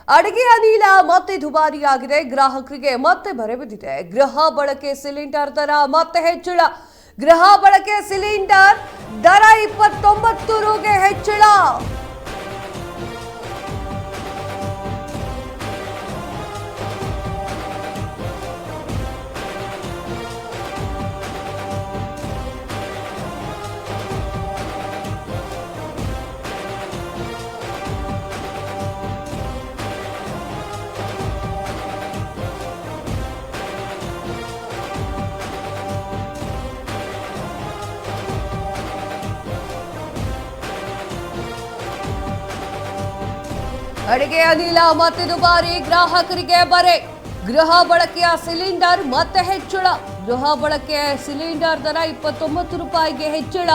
ಅಡುಗೆ ಅನಿಲ ಮತ್ತೆ ದುಬಾರಿಯಾಗಿದೆ. ಗ್ರಾಹಕರಿಗೆ ಮತ್ತೆ ಬರೆ ಬಿದ್ದಿದೆ. ಗೃಹ ಬಳಕೆ ಸಿಲಿಂಡರ್ ದರ ಮತ್ತೆ ಹೆಚ್ಚಳ. ಗೃಹ ಬಳಕೆ ಸಿಲಿಂಡರ್ ದರ 29 ರುಗೆ ಹೆಚ್ಚಳ. ಅಡುಗೆ ಅನಿಲ ಮತ್ತೆ ದುಬಾರಿ, ಗ್ರಾಹಕರಿಗೆ ಬರೆ. ಗೃಹ ಬಳಕೆಯ ಸಿಲಿಂಡರ್ ಮತ್ತೆ ಹೆಚ್ಚಳ. ಗೃಹ ಬಳಕೆಯ ಸಿಲಿಂಡರ್ ದರ 29 ರೂಪಾಯಿಗೆ ಹೆಚ್ಚಳ.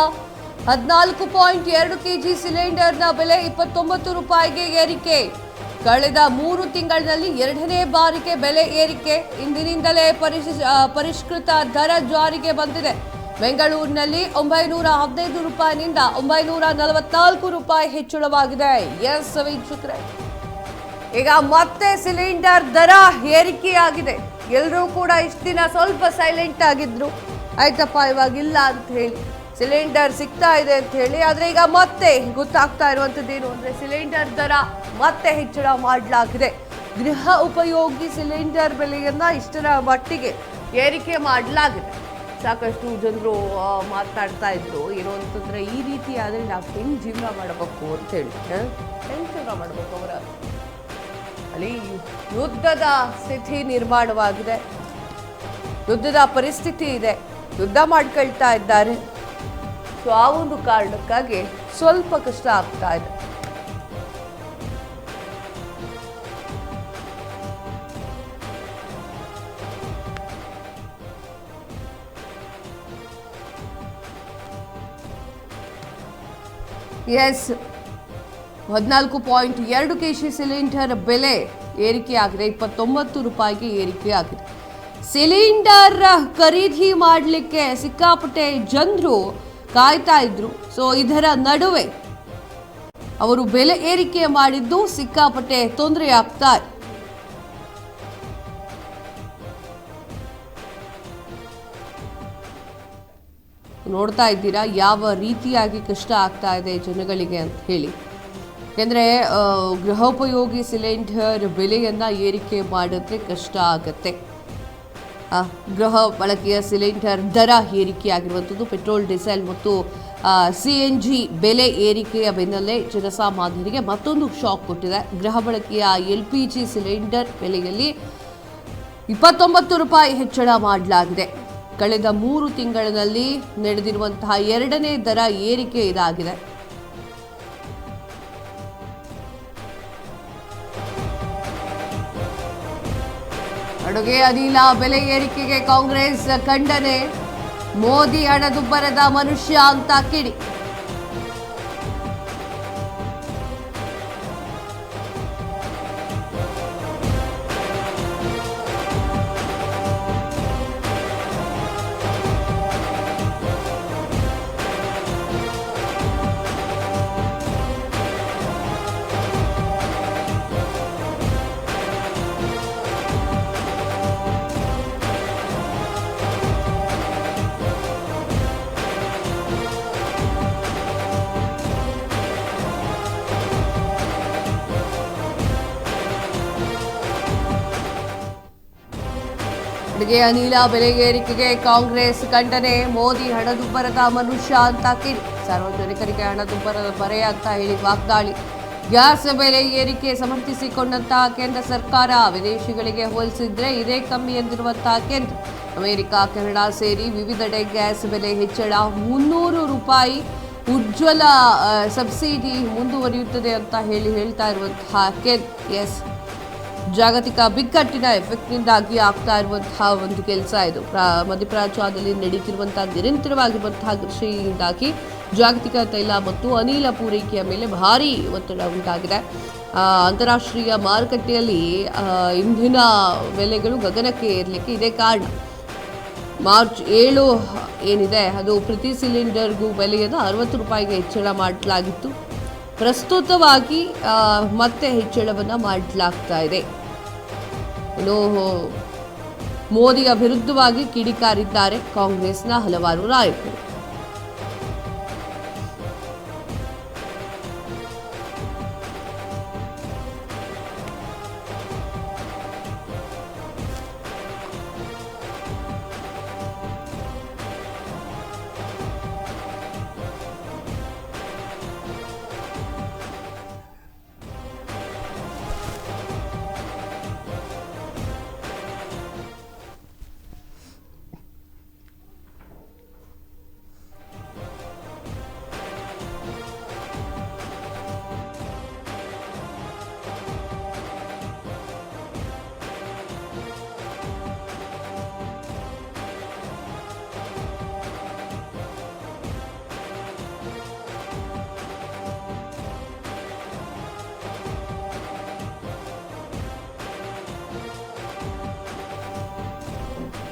14.2 ಕೆಜಿ ಸಿಲಿಂಡರ್ನ ಬೆಲೆ 29 ರೂಪಾಯಿಗೆ ಏರಿಕೆ. ಕಳೆದ 3 ತಿಂಗಳಿನಲ್ಲಿ ಎರಡನೇ ಬಾರಿಗೆ ಬೆಲೆ ಏರಿಕೆ. ಇಂದಿನಿಂದಲೇ ಪರಿಷ್ಕೃತ ದರ ಜಾರಿಗೆ ಬಂದಿದೆ. ಬೆಂಗಳೂರಿನಲ್ಲಿ 915 ರೂಪಾಯಿನಿಂದ 944 ರೂಪಾಯಿ ಹೆಚ್ಚಳವಾಗಿದೆ. ಎಸ್ ವೀಕ್ಷಕರೇ, ಈಗ ಮತ್ತೆ ಸಿಲಿಂಡರ್ ದರ ಏರಿಕೆಯಾಗಿದೆ. ಎಲ್ಲರೂ ಕೂಡ ಇಷ್ಟು ದಿನ ಸ್ವಲ್ಪ ಸೈಲೆಂಟ್ ಆಗಿದ್ರು, ಆಯ್ತಪ್ಪ ಇವಾಗಿಲ್ಲ ಅಂತ ಹೇಳಿ, ಸಿಲಿಂಡರ್ ಸಿಗ್ತಾ ಇದೆ ಅಂತ ಹೇಳಿ. ಆದರೆ ಈಗ ಮತ್ತೆ ಗೊತ್ತಾಗ್ತಾ ಇರುವಂಥದ್ದೇನು ಅಂದರೆ ಸಿಲಿಂಡರ್ ದರ ಮತ್ತೆ ಹೆಚ್ಚಳ ಮಾಡಲಾಗಿದೆ. ಗೃಹ ಉಪಯೋಗಿ ಸಿಲಿಂಡರ್ ಬೆಲೆಯನ್ನ ಇಷ್ಟರ ಮಟ್ಟಿಗೆ ಏರಿಕೆ ಮಾಡಲಾಗಿದೆ. ಸಾಕಷ್ಟು ಜನರು ಮಾತನಾಡ್ತಾ ಇದ್ರು, ಏನು ಅಂತಂದ್ರೆ ಈ ರೀತಿ ಆದರೆ ನಾವು ಹೆಂಗೆ ಜೀವನ ಮಾಡಬೇಕು ಅಂತೇಳಿ. ಹೆಂಗೆ ಜೀವನ ಮಾಡಬೇಕು? ಅವರ ಅಲ್ಲಿ ಯುದ್ಧದ ಸ್ಥಿತಿ ನಿರ್ಮಾಣವಾಗಿದೆ, ಯುದ್ಧದ ಪರಿಸ್ಥಿತಿ ಇದೆ, ಯುದ್ಧ ಮಾಡ್ಕೊಳ್ತಾ ಇದ್ದಾರೆ. ಸೊ ಆ ಒಂದು ಕಾರಣಕ್ಕಾಗಿ ಸ್ವಲ್ಪ ಕಷ್ಟ ಆಗ್ತಾ ಇದೆ. ಎಸ್, 14.2 ಕೆಜಿ ಸಿಲಿಂಡರ್ ಬೆಲೆ ಏರಿಕೆಯಾಗಿದೆ. 29 ರೂಪಾಯಿಗೆ ಏರಿಕೆಯಾಗಿದೆ. ಸಿಲಿಂಡರ್ ಖರೀದಿ ಮಾಡಲಿಕ್ಕೆ ಸಿಕ್ಕಾಪಟ್ಟೆ ಜನರು ಕಾಯ್ತಾ ಇದ್ರು. ಸೊ ಇದರ ನಡುವೆ ಅವರು ಬೆಲೆ ಏರಿಕೆ ಮಾಡಿದ್ದು ಸಿಕ್ಕಾಪಟ್ಟೆ ತೊಂದರೆ ಆಗ್ತಾ ಇದೆ. ನೋಡ್ತಾ ಇದ್ದೀರಾ ಯಾವ ರೀತಿಯಾಗಿ ಕಷ್ಟ ಆಗ್ತಾ ಇದೆ ಜನಗಳಿಗೆ ಅಂತ ಹೇಳಿ. ಯಾಕೆಂದರೆ ಗೃಹೋಪಯೋಗಿ ಸಿಲಿಂಡರ್ ಬೆಲೆಯನ್ನು ಏರಿಕೆ ಮಾಡಿದ್ರೆ ಕಷ್ಟ ಆಗುತ್ತೆ. ಗೃಹ ಬಳಕೆಯ ಸಿಲಿಂಡರ್ ದರ ಏರಿಕೆಯಾಗಿರುವಂಥದ್ದು, ಪೆಟ್ರೋಲ್, ಡೀಸೆಲ್ ಮತ್ತು CNG ಬೆಲೆ ಏರಿಕೆಯ ಬೆನ್ನಲ್ಲೇ ಜನಸಾಮಾನ್ಯರಿಗೆ ಮತ್ತೊಂದು ಶಾಕ್ ಕೊಟ್ಟಿದೆ. ಗೃಹ ಬಳಕೆಯ LPG ಸಿಲಿಂಡರ್ ಬೆಲೆಯಲ್ಲಿ 29 ರೂಪಾಯಿ ಹೆಚ್ಚಳ ಮಾಡಲಾಗಿದೆ. ಕಳೆದ 3 ತಿಂಗಳಿನಲ್ಲಿ ನಡೆದಿರುವಂತಹ ಎರಡನೇ ದರ ಏರಿಕೆ ಇದಾಗಿದೆ. ಅಡುಗೆ ಅನಿಲ ಬೆಲೆ ಏರಿಕೆಗೆ ಕಾಂಗ್ರೆಸ್ ಖಂಡನೆ. ಮೋದಿ ಹಣದುಬ್ಬರದ ಮನುಷ್ಯ ಅಂತ ಕಿಡಿ. ಅಡುಗೆ ಅನಿಲ ಬೆಲೆ ಏರಿಕೆಗೆ ಕಾಂಗ್ರೆಸ್ ಖಂಡನೆ. ಮೋದಿ ಹಣದುಬ್ಬರದ ಮನುಷ್ಯ ಅಂತ ಕಿಡಿ. ಸಾರ್ವಜನಿಕರಿಗೆ ಹಣದುಬ್ಬರದ ಬರೆ ಅಂತ ಹೇಳಿ ವಾಗ್ದಾಳಿ. ಗ್ಯಾಸ್ ಬೆಲೆ ಏರಿಕೆ ಸಮರ್ಥಿಸಿಕೊಂಡಂತಹ ಕೇಂದ್ರ ಸರ್ಕಾರ ವಿದೇಶಿಗಳಿಗೆ ಹೋಲಿಸಿದ್ರೆ ಇದೇ ಕಮ್ಮಿ ಎಂದಿರುವಂತಹ ಕೇಂದ್ರ. ಅಮೆರಿಕ, ಕೆನಡಾ ಸೇರಿ ವಿವಿಧೆಡೆ ಗ್ಯಾಸ್ ಬೆಲೆ ಹೆಚ್ಚಳ. 300 ರೂಪಾಯಿ ಉಜ್ವಲ ಸಬ್ಸಿಡಿ ಮುಂದುವರಿಯುತ್ತದೆ ಅಂತ ಹೇಳ್ತಾ ಇರುವಂತಹ ಕೇಂದ್ರ. ಎಸ್, ಜಾಗತಿಕ ಬಿಕ್ಕಟ್ಟಿನ ಎಫೆಕ್ಟ್ನಿಂದಾಗಿ ಆಗ್ತಾ ಇರುವಂತಹ ಒಂದು ಕೆಲಸ ಇದು. ಮಧ್ಯಪ್ರಾಚ್ಯದಲ್ಲಿ ನಡೀತಿರುವಂತಹ ನಿರಂತರವಾಗಿರುವಂತಹ ಕೃಷಿಯಿಂದಾಗಿ ಜಾಗತಿಕ ತೈಲ ಮತ್ತು ಅನಿಲ ಪೂರೈಕೆಯ ಮೇಲೆ ಭಾರಿ ಒತ್ತಡ ಉಂಟಾಗಿದೆ. ಅಂತಾರಾಷ್ಟ್ರೀಯ ಮಾರುಕಟ್ಟೆಯಲ್ಲಿ ಇಂಧನ ಬೆಲೆಗಳು ಗಗನಕ್ಕೆ ಏರಲಿಕ್ಕೆ ಇದೇ ಕಾರಣ. ಮಾರ್ಚ್ 7 ಏನಿದೆ ಅದು ಪ್ರತಿ ಸಿಲಿಂಡರ್ಗೂ ಬೆಲೆಯನ್ನು 60 ರೂಪಾಯಿಗೆ ಹೆಚ್ಚಳ ಮಾಡಲಾಗಿತ್ತು. ಪ್ರಸ್ತುತವಾಗಿ ಮತ್ತೆ ಹೆಚ್ಚಳವನ್ನು ಮಾಡಲಾಗ್ತಾ ಇದೆ. ಇನ್ನು ಮೋದಿಯ ವಿರುದ್ಧವಾಗಿ ಕಿಡಿಕಾರಿದ್ದಾರೆ ಕಾಂಗ್ರೆಸ್ನ ಹಲವಾರು ನಾಯಕರು.